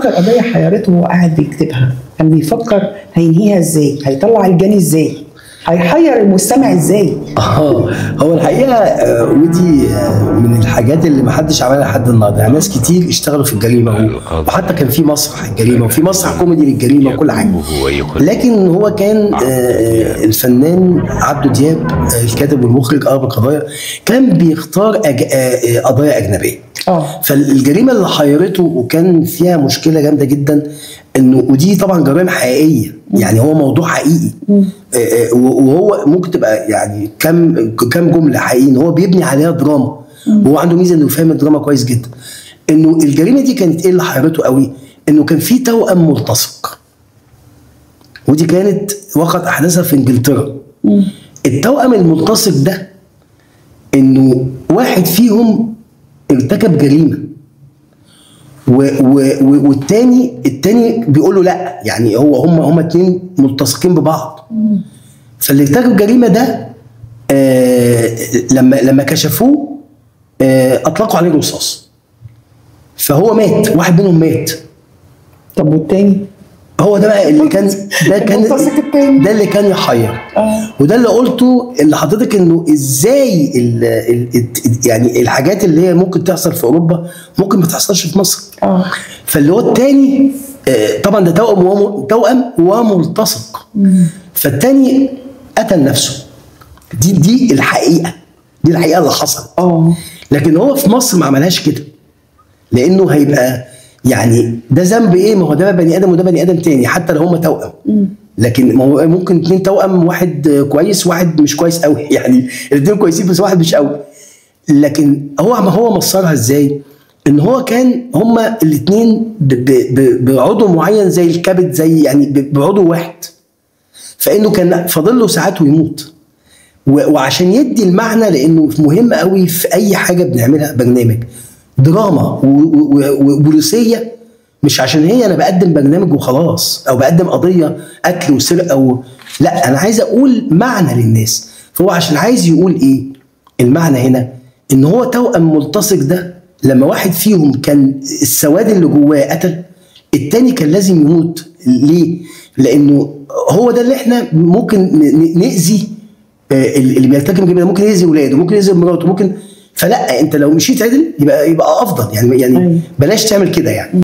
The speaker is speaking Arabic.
اكتر قضيه حيرته وهو قاعد بيكتبها، كان بيفكر هينهيها ازاي، هيطلع الجاني ازاي، هيحير المستمع ازاي. هو الحقيقه ودي من الحاجات اللي ما حدش عملها لحد النهارده، يعني ناس كتير اشتغلوا في الجريمه وحتى كان في مسرح الجريمه وفي مسرح كوميدي للجريمه وكل حاجه، لكن هو كان الفنان عبده دياب الكاتب والمخرج اربع قضايا كان بيختار قضايا اجنبيه. فالجريمه اللي حيرته وكان فيها مشكله جامده جدا انه ودي طبعا جرائم حقيقيه، يعني هو موضوع حقيقي وهو ممكن تبقى يعني كم جمله حقيقيين هو بيبني عليها دراما، وهو عنده ميزه انه يفهم الدراما كويس جدا. انه الجريمه دي كانت ايه اللي حيرته قوي؟ انه كان في توأم ملتصق، ودي كانت وقعت احداثها في انجلترا. التوأم الملتصق ده انه واحد فيهم ارتكب جريمه والتاني بيقول له لا، يعني هم اتنين ملتصقين ببعض. فاللي ارتكب الجريمه ده لما كشفوه اطلقوا عليه الرصاص، فهو مات، واحد منهم مات. طب والتاني؟ هو ده بقى اللي كان ده اللي كان يحير. وده اللي قلته اللي حضرتك انه ازاي يعني الحاجات اللي هي ممكن تحصل في اوروبا ممكن ما تحصلش في مصر. فاللي هو التاني طبعا ده توأم وملتصق، فالتاني قتل نفسه. دي الحقيقه، دي الحقيقه اللي حصلت. لكن هو في مصر ما عملهاش كده، لانه هيبقى يعني ده ذنب ايه؟ ما هو ده بني ادم وده بني ادم تاني حتى لو هم توأم، لكن ما هو ممكن اتنين توأم، واحد كويس واحد مش كويس قوي، يعني الاتنين كويسين بس واحد مش قوي. لكن هو مصرها ازاي؟ ان هو كان هما الاتنين بعضو معين زي الكبد، زي يعني بعضو واحد، فانه كان فاضل له ساعات ويموت. وعشان يدي المعنى، لانه مهم قوي في اي حاجه بنعملها، برنامج دراما وبوليسيه، مش عشان هي انا بقدم برنامج وخلاص او بقدم قضيه قتل وسرقه لا، انا عايز اقول معنى للناس. فهو عشان عايز يقول ايه المعنى هنا؟ ان هو توأم ملتصق ده لما واحد فيهم كان السواد اللي جواه قتل، التاني كان لازم يموت. ليه؟ لانه هو ده اللي احنا ممكن نأذي اللي بيرتكب جريمه، ممكن يأذي ولاده، ممكن يأذي مراته، ممكن. فلا، انت لو مشيت عدل يبقى افضل، يعني بلاش تعمل كده يعني.